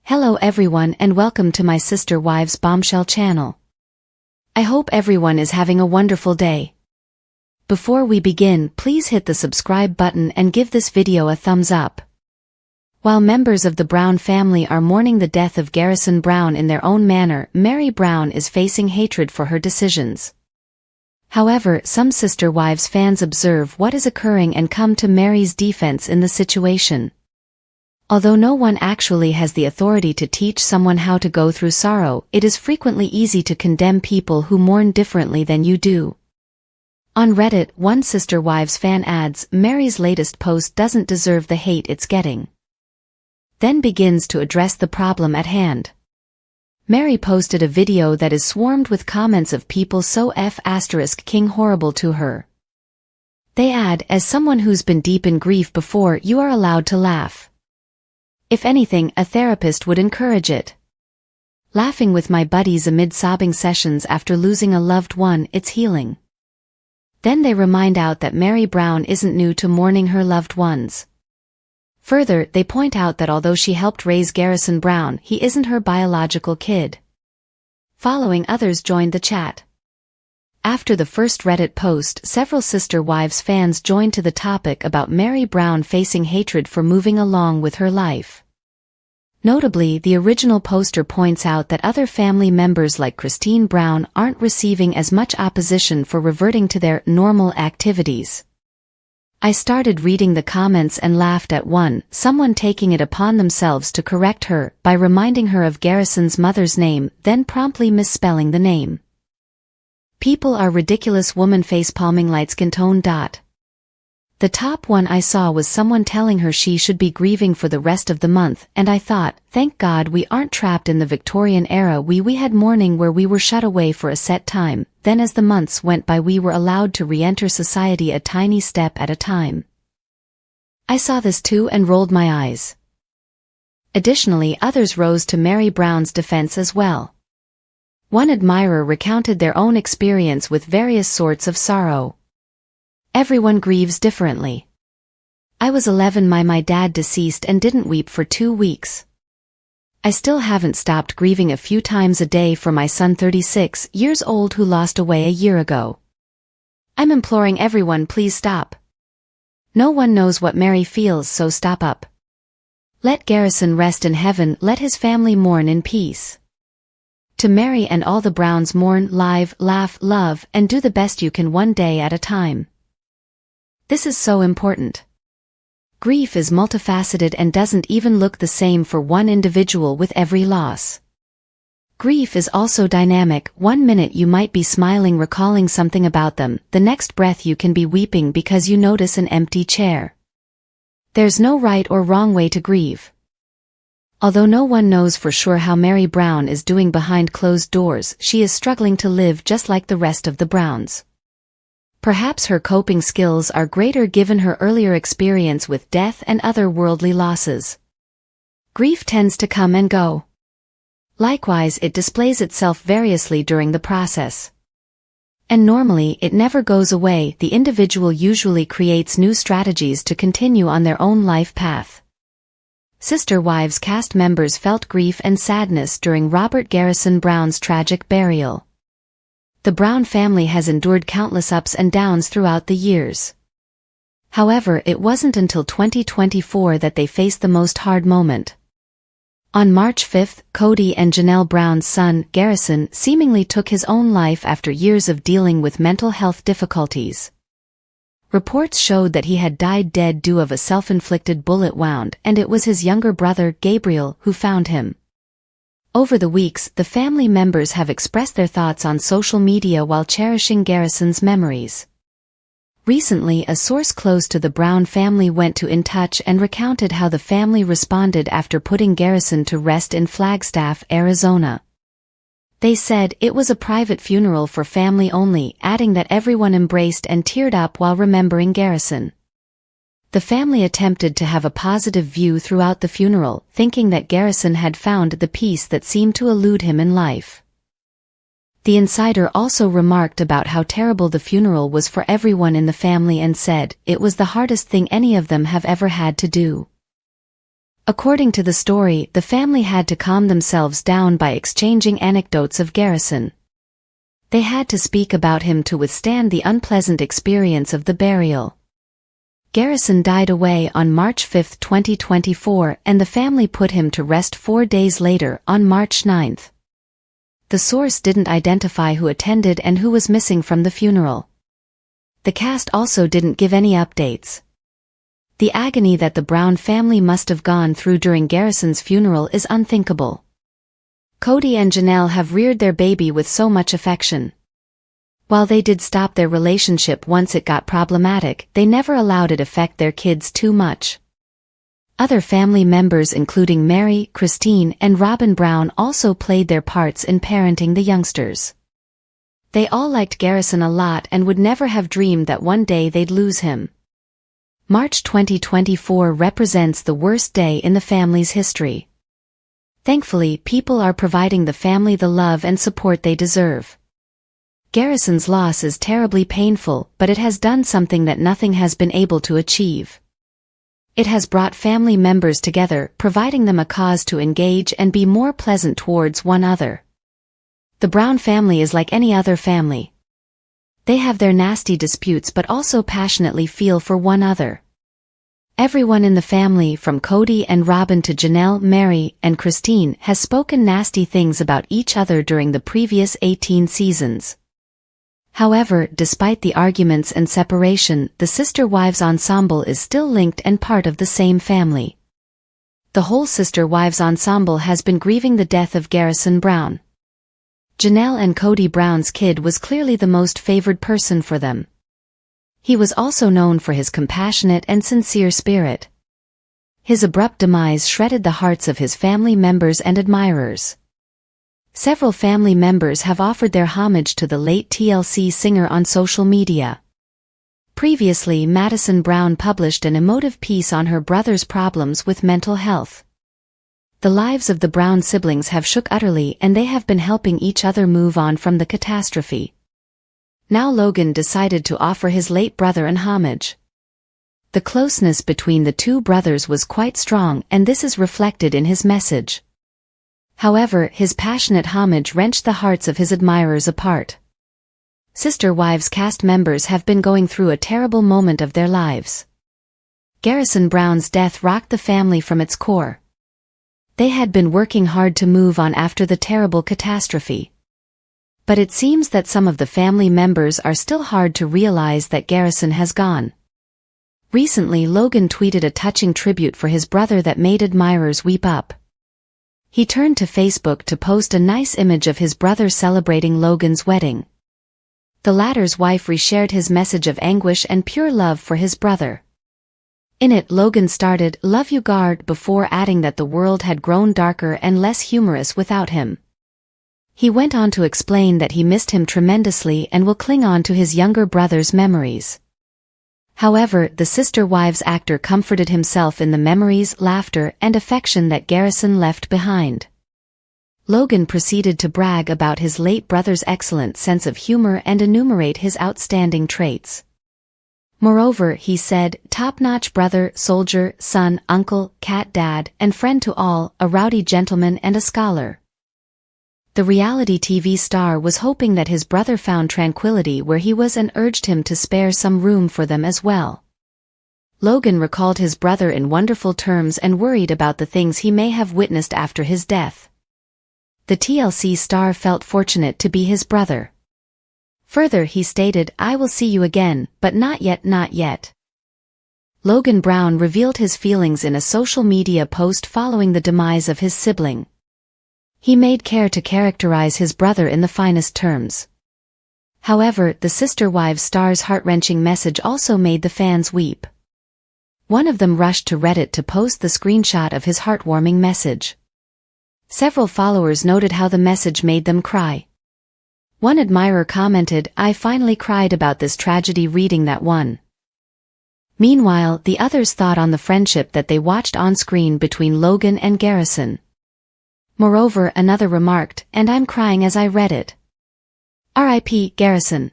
Hello everyone and welcome to my sister wives Bombshell channel. I hope everyone is having a wonderful day. Before we begin, please hit the subscribe button and give this video a thumbs up. While members of the Brown family are mourning the death of Garrison Brown in their own manner, Meri Brown is facing hatred for her decisions. However, some Sister Wives fans observe what is occurring and come to Meri's defense in the situation. Although no one actually has the authority to teach someone how to go through sorrow, it is frequently easy to condemn people who mourn differently than you do. On Reddit, one Sister Wives fan adds, "Meri's latest post doesn't deserve the hate it's getting." Then begins to address the problem at hand. Meri posted a video that is swarmed with comments of people so king horrible to her. They add, "As someone who's been deep in grief before, you are allowed to laugh. If anything, a therapist would encourage it. Laughing with my buddies amid sobbing sessions after losing a loved one, it's healing." Then they remind out that Meri Brown isn't new to mourning her loved ones. Further, they point out that although she helped raise Garrison Brown, he isn't her biological kid. Following, others joined the chat. After the first Reddit post, several Sister Wives fans joined to the topic about Meri Brown facing hatred for moving along with her life. Notably, the original poster points out that other family members like Christine Brown aren't receiving as much opposition for reverting to their normal activities. "I started reading the comments and laughed at someone taking it upon themselves to correct her by reminding her of Garrison's mother's name, then promptly misspelling the name. People are ridiculous, woman facepalming light skin tone. The top one I saw was someone telling her she should be grieving for the rest of the month, and I thought, thank God we aren't trapped in the Victorian era. We had mourning where we were shut away for a set time, then as the months went by we were allowed to re-enter society a tiny step at a time. I saw this too and rolled my eyes." Additionally, others rose to Meri Brown's defense as well. One admirer recounted their own experience with various sorts of sorrow. "Everyone grieves differently. I was 11 my dad deceased and didn't weep for 2 weeks. I still haven't stopped grieving a few times a day for my son 36 years old who lost away a year ago. I'm imploring everyone, please stop. No one knows what Meri feels, so stop up. Let Garrison rest in heaven, let his family mourn in peace. To Meri and all the Browns, mourn, live, laugh, love, and do the best you can one day at a time. This is so important. Grief is multifaceted and doesn't even look the same for one individual with every loss. Grief is also dynamic. 1 minute you might be smiling recalling something about them, the next breath you can be weeping because you notice an empty chair. There's no right or wrong way to grieve." Although no one knows for sure how Meri Brown is doing behind closed doors, she is struggling to live just like the rest of the Browns. Perhaps her coping skills are greater given her earlier experience with death and other worldly losses. Grief tends to come and go. Likewise, it displays itself variously during the process. And normally, it never goes away. The individual usually creates new strategies to continue on their own life path. Sister Wives cast members felt grief and sadness during Robert Garrison Brown's tragic burial. The Brown family has endured countless ups and downs throughout the years. However, it wasn't until 2024 that they faced the most hard moment. On March 5, Cody and Janelle Brown's son, Garrison, seemingly took his own life after years of dealing with mental health difficulties. Reports showed that he had died dead due to a self-inflicted bullet wound, and it was his younger brother, Gabriel, who found him. Over the weeks, the family members have expressed their thoughts on social media while cherishing Garrison's memories. Recently, a source close to the Brown family went in touch and recounted how the family responded after putting Garrison to rest in Flagstaff, Arizona. They said it was a private funeral for family only, adding that everyone embraced and teared up while remembering Garrison. The family attempted to have a positive view throughout the funeral, thinking that Garrison had found the peace that seemed to elude him in life. The insider also remarked about how terrible the funeral was for everyone in the family and said, "It was the hardest thing any of them have ever had to do." According to the story, the family had to calm themselves down by exchanging anecdotes of Garrison. They had to speak about him to withstand the unpleasant experience of the burial. Garrison died away on March 5, 2024, and the family put him to rest 4 days later, on March 9. The source didn't identify who attended and who was missing from the funeral. The cast also didn't give any updates. The agony that the Brown family must have gone through during Garrison's funeral is unthinkable. Cody and Janelle have reared their baby with so much affection. While they did stop their relationship once it got problematic, they never allowed it affect their kids too much. Other family members including Meri, Christine, and Robin Brown also played their parts in parenting the youngsters. They all liked Garrison a lot and would never have dreamed that one day they'd lose him. March 2024 represents the worst day in the family's history. Thankfully, people are providing the family the love and support they deserve. Garrison's loss is terribly painful, but it has done something that nothing has been able to achieve. It has brought family members together, providing them a cause to engage and be more pleasant towards one another. The Brown family is like any other family. They have their nasty disputes but also passionately feel for one another. Everyone in the family, from Cody and Robin to Janelle, Meri, and Christine, has spoken nasty things about each other during the previous 18 seasons. However, despite the arguments and separation, the Sister Wives ensemble is still linked and part of the same family. The whole Sister Wives ensemble has been grieving the death of Garrison Brown. Janelle and Cody Brown's kid was clearly the most favored person for them. He was also known for his compassionate and sincere spirit. His abrupt demise shredded the hearts of his family members and admirers. Several family members have offered their homage to the late TLC singer on social media. Previously, Madison Brown published an emotive piece on her brother's problems with mental health. The lives of the Brown siblings have shook utterly and they have been helping each other move on from the catastrophe. Now Logan decided to offer his late brother an homage. The closeness between the two brothers was quite strong, and this is reflected in his message. However, his passionate homage wrenched the hearts of his admirers apart. Sister Wives cast members have been going through a terrible moment of their lives. Garrison Brown's death rocked the family from its core. They had been working hard to move on after the terrible catastrophe. But it seems that some of the family members are still hard to realize that Garrison has gone. Recently, Logan tweeted a touching tribute for his brother that made admirers weep up. He turned to Facebook to post a nice image of his brother celebrating Logan's wedding. The latter's wife reshared his message of anguish and pure love for his brother. In it, Logan started, "Love you guard," before adding that the world had grown darker and less humorous without him. He went on to explain that he missed him tremendously and will cling on to his younger brother's memories. However, the Sister Wives actor comforted himself in the memories, laughter, and affection that Garrison left behind. Logan proceeded to brag about his late brother's excellent sense of humor and enumerate his outstanding traits. Moreover, he said, "Top-notch brother, soldier, son, uncle, cat dad, and friend to all, a rowdy gentleman and a scholar." The reality TV star was hoping that his brother found tranquility where he was and urged him to spare some room for them as well. Logan recalled his brother in wonderful terms and worried about the things he may have witnessed after his death. The TLC star felt fortunate to be his brother. Further, he stated, "I will see you again, but not yet, not yet." Logan Brown revealed his feelings in a social media post following the demise of his sibling. He made care to characterize his brother in the finest terms. However, the Sister Wives star's heart-wrenching message also made the fans weep. One of them rushed to Reddit to post the screenshot of his heartwarming message. Several followers noted how the message made them cry. One admirer commented, "I finally cried about this tragedy reading that one." Meanwhile, the others thought on the friendship that they watched on screen between Logan and Garrison. Moreover, another remarked, "And I'm crying as I read it. R.I.P. Garrison."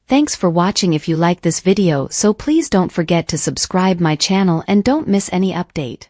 Thanks for watching. If you like this video, so please don't forget to subscribe my channel and don't miss any update.